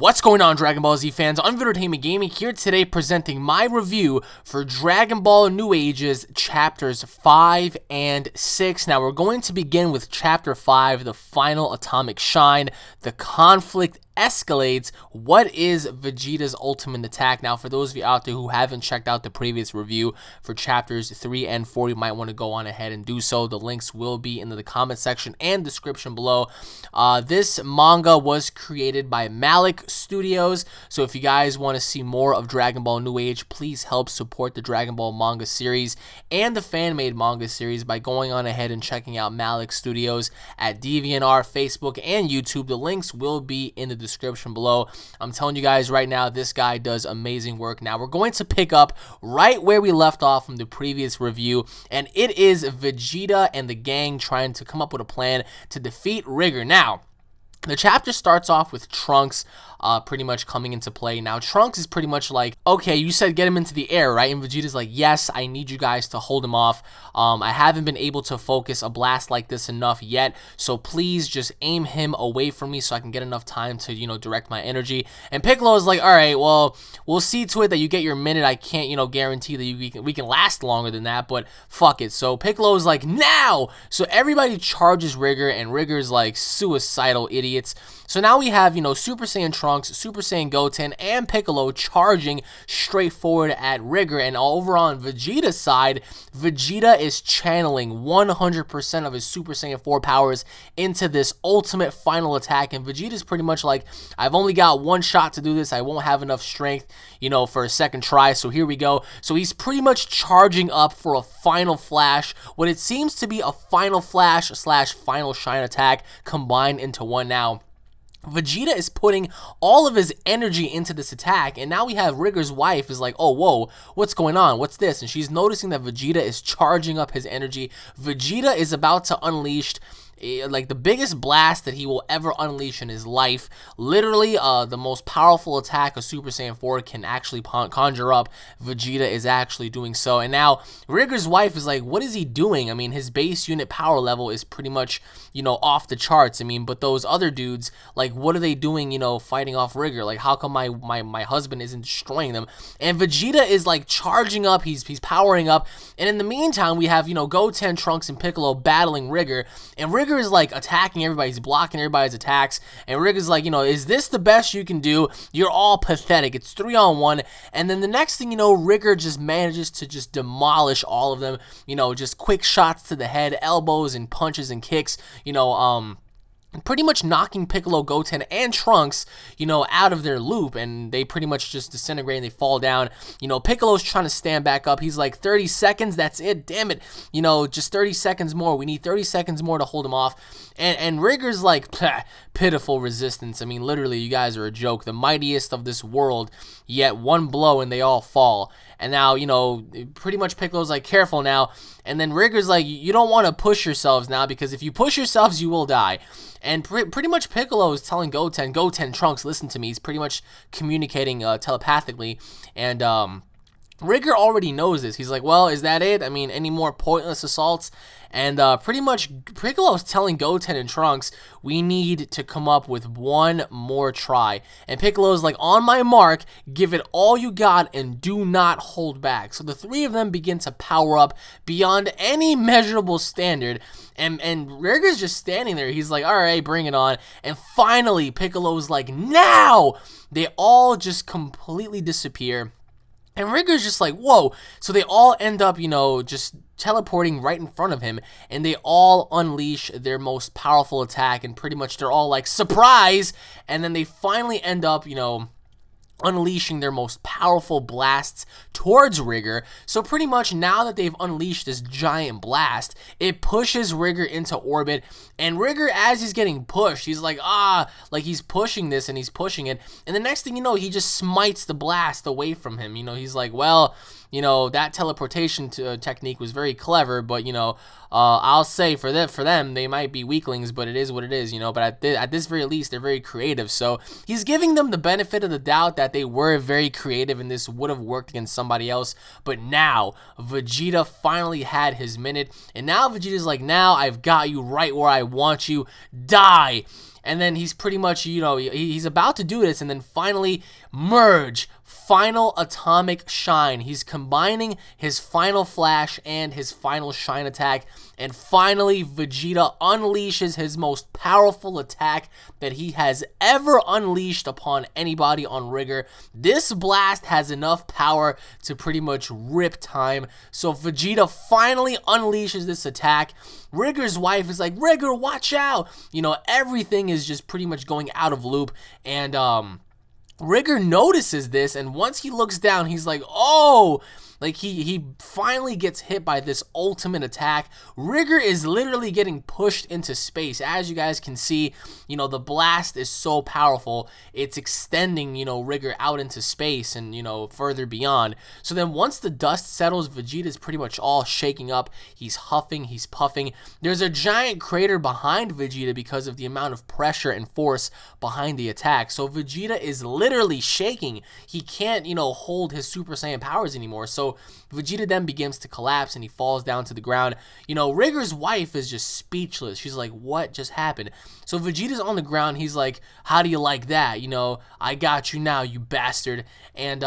What's going on, Dragon Ball Z fans? I'm Entertainment Gaming here today presenting my review for Dragon Ball New Ages Chapters 5 and 6. Now, we're going to begin with Chapter 5, the final Atomic Shine. The conflict escalates. What is Vegeta's ultimate attack? Now, for those of you out there who haven't checked out the previous review for chapters 3 and 4, you might want to go on ahead and do so. The links will be in the comment section and description below. This manga was created by Malik Studios, so if you guys want to see more of Dragon Ball New Age, please help support the Dragon Ball manga series and the fan-made manga series by going on ahead and checking out Malik Studios at DeviantArt, Facebook, and YouTube. The links will be in the description below. I'm telling you guys right now, this guy does amazing work. Now, we're going to pick up right where we left off from the previous review, and it is Vegeta and the gang trying to come up with a plan to defeat Rigger. Now, the chapter starts off with Trunks pretty much coming into play. Now, Trunks is pretty much like, okay, you said get him into the air, right? And Vegeta's like, yes, I need you guys to hold him off. I haven't been able to focus a blast like this enough yet, so please just aim him away from me so I can get enough time to, direct my energy. And Piccolo is like, all right, well, we'll see to it that you get your minute. I can't, guarantee that we can last longer than that, but fuck it. So Piccolo is like, now! So everybody charges Rigger, and Rigger's like suicidal idiots. So now we have, Super Saiyan Trunks, Super Saiyan Goten, and Piccolo charging straight forward at Rigger. And over on Vegeta's side, Vegeta is channeling 100% of his Super Saiyan 4 powers into this ultimate final attack. And Vegeta's pretty much like, I've only got one shot to do this. I won't have enough strength, for a second try. So here we go. So he's pretty much charging up for a final flash, what it seems to be a final flash / final shine attack combined into one. Now, Vegeta is putting all of his energy into this attack, and now we have Rigger's wife is like, oh, whoa, what's going on? What's this? And she's noticing that Vegeta is charging up his energy. Vegeta is about to unleash like the biggest blast that he will ever unleash in his life. Literally, the most powerful attack a Super Saiyan 4 can actually conjure up. Vegeta is actually doing so. And now, Rigger's wife is like, what is he doing? I mean, his base unit power level is pretty much, off the charts. I mean, but those other dudes, like, what are they doing, fighting off Rigger? Like, how come my husband isn't destroying them? And Vegeta is, like, charging up. He's powering up. And in the meantime, we have, Goten, Trunks, and Piccolo battling Rigger. And Rigger is like attacking everybody. He's blocking everybody's attacks, and Rigger's like, is this the best you can do? You're all pathetic. It's 3-on-1. And then the next thing Rigger just manages to just demolish all of them. Just quick shots to the head, elbows and punches and kicks, pretty much knocking Piccolo, Goten, and Trunks, out of their loop, and they pretty much just disintegrate and they fall down. Piccolo's trying to stand back up. He's like, 30 seconds, that's it, damn it. Just 30 seconds more. We need 30 seconds more to hold him off. And Rigger's like, pitiful resistance. I mean, literally, you guys are a joke. The mightiest of this world, yet one blow and they all fall. And now, pretty much Piccolo's like, careful now. And then Rigger's like, you don't want to push yourselves now, because if you push yourselves, you will die. And pretty much Piccolo is telling Goten, Trunks, listen to me. He's pretty much communicating telepathically. And Rigger already knows this. He's like, well, is that it? I mean, any more pointless assaults? And pretty much Piccolo's telling Goten and Trunks, we need to come up with one more try. And Piccolo's like, on my mark, give it all you got and do not hold back. So the three of them begin to power up beyond any measurable standard. And Rigger's just standing there. He's like, all right, bring it on. And finally, Piccolo's like, now! They all just completely disappear. And Rigger's just like, whoa. So they all end up, just teleporting right in front of him. And they all unleash their most powerful attack. And pretty much they're all like, surprise! And then they finally end up, unleashing their most powerful blasts towards Rigger. So pretty much now that they've unleashed this giant blast, it pushes Rigger into orbit. And Rigger, as he's getting pushed, he's like, like he's pushing this and he's pushing it. And the next thing you know, he just smites the blast away from him. He's like, well, that teleportation technique was very clever, but, I'll say for them, they might be weaklings, but it is what it is, But at this very least, they're very creative. So he's giving them the benefit of the doubt that they were very creative and this would have worked against somebody else. But now, Vegeta finally had his minute. And now Vegeta's like, now I've got you right where I want you. Die! And then he's pretty much, he's about to do this, and then finally merge, final atomic shine. He's combining his final flash and his final shine attack, and finally Vegeta unleashes his most powerful attack that he has ever unleashed upon anybody on Rigger. This blast has enough power to pretty much rip time. So Vegeta finally unleashes this attack. Rigger's wife is like, Rigger, watch out! Everything is just pretty much going out of loop, and Rigger notices this, and once he looks down, he's like, oh! Like, he finally gets hit by this ultimate attack. Rigger is literally getting pushed into space. As you guys can see, the blast is so powerful. It's extending, Rigger out into space and, further beyond. So then once the dust settles, Vegeta's pretty much all shaking up. He's huffing, he's puffing. There's a giant crater behind Vegeta because of the amount of pressure and force behind the attack. So Vegeta is literally shaking. He can't, hold his Super Saiyan powers anymore. So Vegeta then begins to collapse and he falls down to the ground. Rigger's wife is just speechless. She's like, what just happened? So Vegeta's on the ground. He's like, how do you like that? I got you now, you bastard. And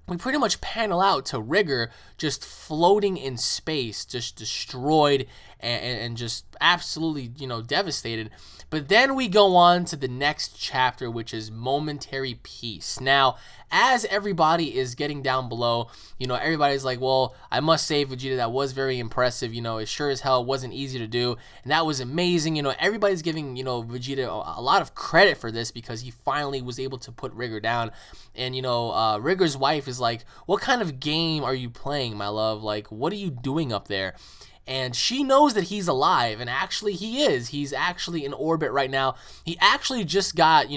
we pretty much panel out to Rigger just floating in space, just destroyed and just absolutely, devastated. But then we go on to the next chapter, which is Momentary Peace. Now, as everybody is getting down below, everybody's like, well, I must say, Vegeta, that was very impressive. It sure as hell wasn't easy to do, and that was amazing. Everybody's giving, Vegeta a lot of credit for this because he finally was able to put Rigger down. And, Rigger's wife is like, what kind of game are you playing, my love? Like, what are you doing up there? And she knows that he's alive, and actually he is. He's actually in orbit right now. He actually just got,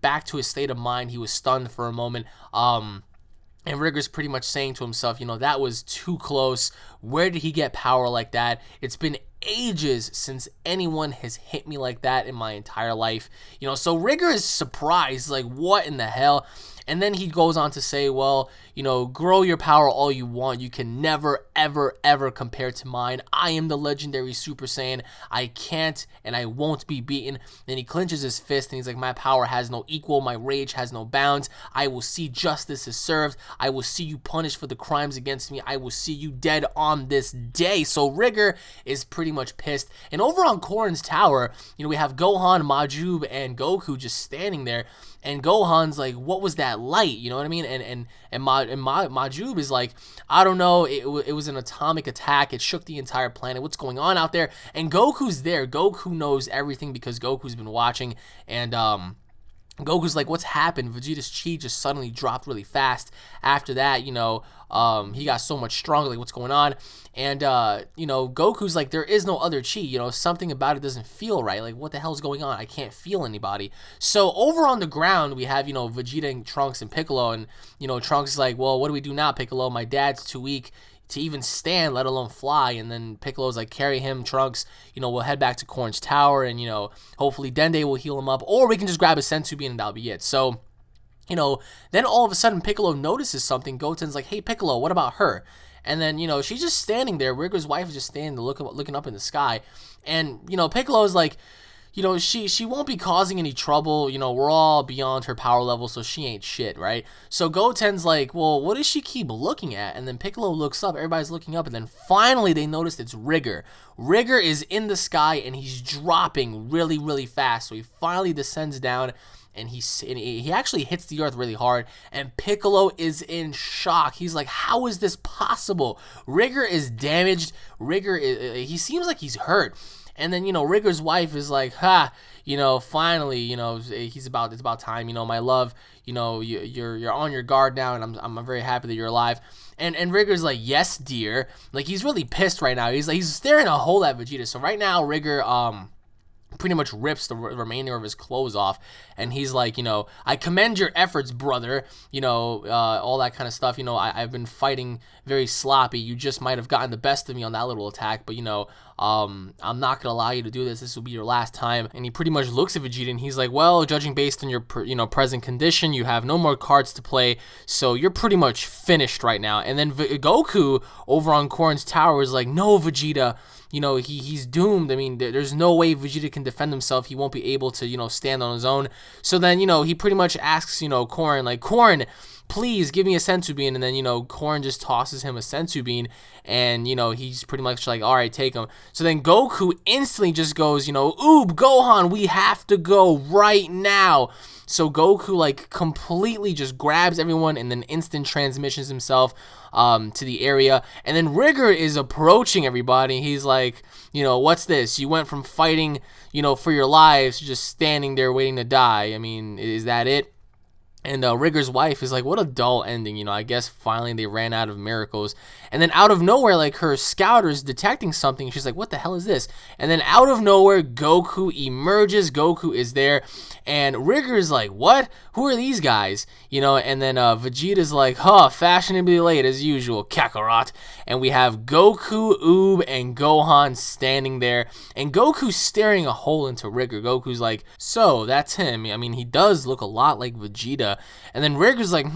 back to his state of mind. He was stunned for a moment. And Rigger's pretty much saying to himself, that was too close. Where did he get power like that? It's been ages since anyone has hit me like that in my entire life. So Rigger is surprised, like, what in the hell? And then he goes on to say, well, grow your power all you want. You can never, ever, ever compare to mine. I am the legendary Super Saiyan. I can't and I won't be beaten. Then he clenches his fist and he's like, my power has no equal. My rage has no bounds. I will see justice is served. I will see you punished for the crimes against me. I will see you dead on this day. So Rigger is pretty much pissed. And over on Korin's tower, we have Gohan, Majub, and Goku just standing there. And Gohan's like, what was that light? You know what I mean? And Majub is like, I don't know. It was an atomic attack. It shook the entire planet. What's going on out there? And Goku's there. Goku knows everything because Goku's been watching. And Goku's like, what's happened? Vegeta's chi just suddenly dropped really fast. After that, he got so much stronger. Like, what's going on? And, Goku's like, there is no other chi. Something about it doesn't feel right. Like, what the hell's going on? I can't feel anybody. So over on the ground, we have, Vegeta and Trunks and Piccolo. And, Trunks is like, well, what do we do now, Piccolo? My dad's too weak to even stand, let alone fly. And then Piccolo's like, carry him, Trunks. We'll head back to Korin's tower, and hopefully Dende will heal him up, or we can just grab a Senzu Bean and that'll be it. So then all of a sudden Piccolo notices something. Goten's like, hey Piccolo, what about her? And then she's just standing there. Rigger's wife is just standing there looking up in the sky, and Piccolo's like, she won't be causing any trouble. We're all beyond her power level, so she ain't shit, right? So Goten's like, well, what does she keep looking at? And then Piccolo looks up, everybody's looking up, and then finally they notice it's Rigger. Rigger is in the sky, and he's dropping really, really fast. So he finally descends down, and he actually hits the earth really hard, and Piccolo is in shock. He's like, how is this possible? Rigger is damaged. Rigger, he seems like he's hurt. And then, Rigger's wife is like, finally, it's about time, my love, you're on your guard now, and I'm very happy that you're alive. And Rigger's like, yes, dear. Like, he's really pissed right now. He's staring a hole at Vegeta. So right now, Rigger, pretty much rips the remainder of his clothes off, and he's like, I commend your efforts, brother, all that kind of stuff. I've been fighting very sloppy. You just might have gotten the best of me on that little attack, but I'm not gonna allow you to do this. This will be your last time. And he pretty much looks at Vegeta and he's like, well, judging based on your present condition, you have no more cards to play, so you're pretty much finished right now. And then Goku over on Korin's tower is like, no, Vegeta, you know, he's doomed. I mean, there's no way Vegeta can defend himself. He won't be able to, you know, stand on his own. So then, you know, he pretty much asks, you know, Korin, like, Korin, please give me a Senzu Bean. And then, you know, Korin just tosses him a Senzu Bean, and, you know, he's pretty much like, all right, take him. So then Goku instantly just goes, you know, Oob, Gohan, we have to go right now. So Goku, like, completely just grabs everyone and then instant transmissions himself to the area. And then Rigger is approaching everybody. He's like, you know, what's this? You went from fighting, you know, for your lives to just standing there waiting to die. I mean, is that it? And Rigger's wife is like, what a dull ending, you know, I guess finally they ran out of miracles. And then out of nowhere, like, her scouter's detecting something. She's like, what the hell is this? And then out of nowhere, Goku emerges. Goku is there. And Rigger's like, what? Who are these guys? You know, and then Vegeta's like, huh, fashionably late as usual, Kakarot. And we have Goku, Oob, and Gohan standing there. And Goku's staring a hole into Rigger. Goku's like, so, that's him. I mean, he does look a lot like Vegeta. And then Rigger's like,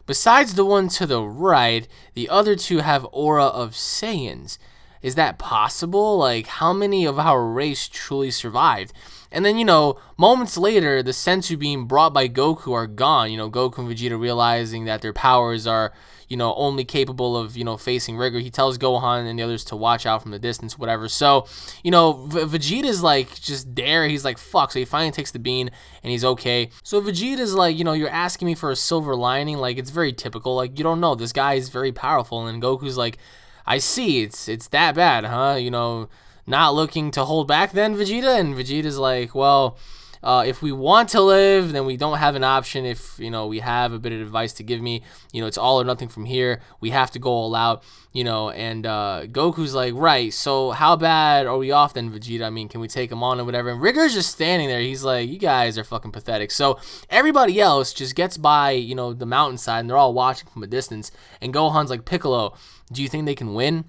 besides the one to the right, the other two have aura of Saiyans. Is that possible? Like, how many of our race truly survived? And then, you know, moments later, the Senzu Bean brought by Goku are gone. You know, Goku and Vegeta realizing that their powers are, you know, only capable of, you know, facing Rigger. He tells Gohan and the others to watch out from the distance, whatever. So, you know, Vegeta's like just there. He's like, fuck. So he finally takes the bean and he's okay. So Vegeta's like, you know, you're asking me for a silver lining. Like, it's very typical. Like, you don't know. This guy is very powerful. And Goku's like, I see. It's that bad, huh? You know, not looking to hold back then, Vegeta? And Vegeta's like, well, if we want to live, then we don't have an option. If, you know, we have a bit of advice to give me, you know, it's all or nothing from here. We have to go all out, you know. And Goku's like, right, so how bad are we off then, Vegeta? I mean, can we take him on or whatever? And Rigger's just standing there. He's like, you guys are fucking pathetic. So everybody else just gets by, you know, the mountainside, and they're all watching from a distance. And Gohan's like, Piccolo, do you think they can win?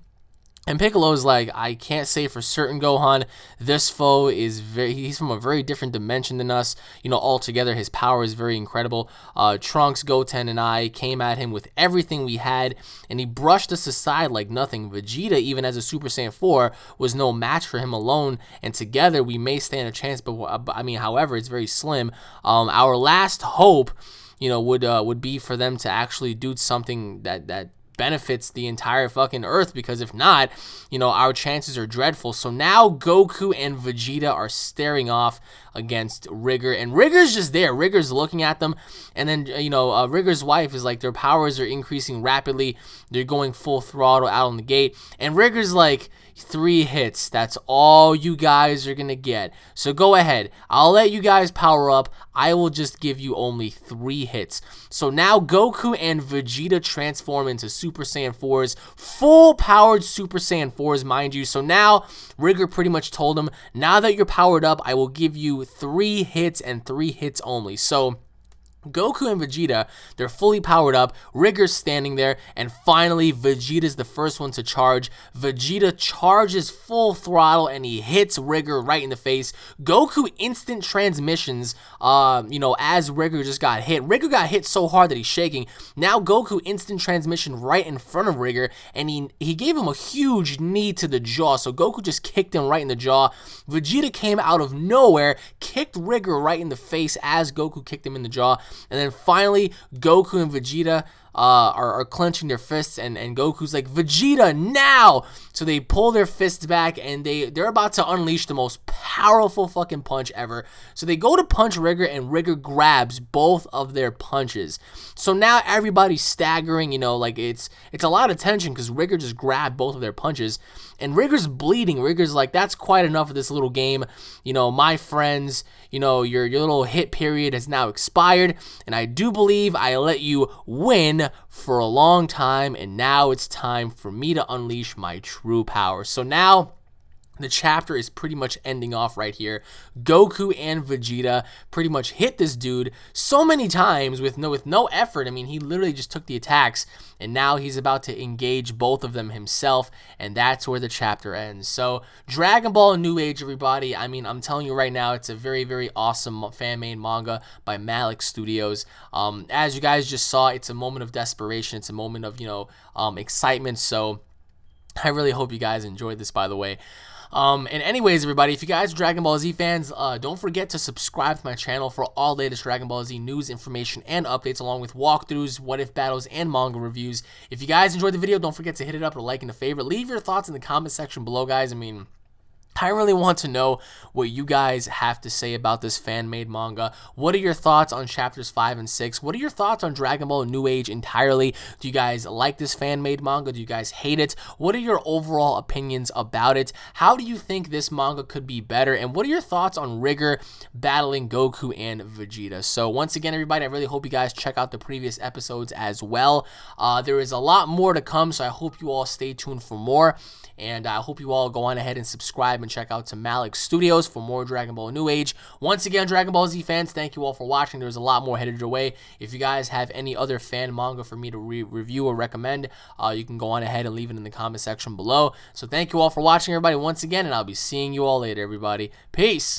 And Piccolo's like, I can't say for certain, Gohan. This foe is he's from a very different dimension than us. You know, altogether, his power is very incredible. Trunks, Goten, and I came at him with everything we had, and he brushed us aside like nothing. Vegeta, even as a Super Saiyan 4, was no match for him alone, and together we may stand a chance, but I mean, however, it's very slim. Our last hope, you know, would be for them to actually do something that benefits the entire fucking earth, because if not, you know, our chances are dreadful. So now Goku and Vegeta are staring off against Rigger, and Rigger's just there. Rigger's looking at them, and then, you know, Rigger's wife is like, their powers are increasing rapidly. They're going full throttle out on the gate, and Rigger's like, 3 hits. That's all you guys are gonna get. So go ahead. I'll let you guys power up. I will just give you only 3 hits. So now Goku and Vegeta transform into Super Saiyan 4s. Full-powered Super Saiyan 4s, mind you. So now Rigger pretty much told him, now that you're powered up, I will give you 3 hits and 3 hits only. So Goku and Vegeta, they're fully powered up. Rigger's standing there, and finally Vegeta's the first one to charge. Vegeta charges full throttle, and he hits Rigger right in the face. Goku instant transmissions, you know, as Rigger just got hit. Rigger got hit so hard that he's shaking. Now Goku instant transmission right in front of Rigger, and he gave him a huge knee to the jaw. So Goku just kicked him right in the jaw. Vegeta came out of nowhere, kicked Rigger right in the face as Goku kicked him in the jaw. And then finally, Goku and Vegeta are clenching their fists, and Goku's like, Vegeta, now! So they pull their fists back, and they're about to unleash the most powerful fucking punch ever. So they go to punch Rigger, and Rigger grabs both of their punches. So now everybody's staggering, you know, like it's a lot of tension because Rigger just grabbed both of their punches, and Rigger's bleeding. Rigger's like, that's quite enough of this little game. You know, my friends, you know, your little hit period has now expired, and I do believe I let you win for a long time, and now it's time for me to unleash my true power. So now the chapter is pretty much ending off right here. Goku and Vegeta pretty much hit this dude so many times with no effort. I mean, he literally just took the attacks, and now he's about to engage both of them himself, and that's where the chapter ends. So Dragon Ball New Age, everybody. I mean, I'm telling you right now, it's a very, very awesome fan-made manga by Malik Studios. As you guys just saw, it's a moment of desperation. It's a moment of, you know, excitement. So I really hope you guys enjoyed this, by the way. And anyways, everybody, if you guys are Dragon Ball Z fans, don't forget to subscribe to my channel for all latest Dragon Ball Z news, information, and updates, along with walkthroughs, what-if battles, and manga reviews. If you guys enjoyed the video, don't forget to hit it up or like and a favorite. Leave your thoughts in the comment section below, guys. I mean, I really want to know what you guys have to say about this fan-made manga. What are your thoughts on chapters 5 and 6? What are your thoughts on Dragon Ball New Age entirely? Do you guys like this fan-made manga? Do you guys hate it? What are your overall opinions about it? How do you think this manga could be better? And what are your thoughts on Rigger battling Goku and Vegeta? So once again, everybody, I really hope you guys check out the previous episodes as well. There is a lot more to come, so I hope you all stay tuned for more. And I hope you all go on ahead and subscribe and check out to Malik Studios for more Dragon Ball New Age. Once again, Dragon Ball Z fans, thank you all for watching. There's a lot more headed your way. If you guys have any other fan manga for me to review or recommend, you can go on ahead and leave it in the comment section below. So thank you all for watching, everybody, once again, and I'll be seeing you all later, everybody. Peace!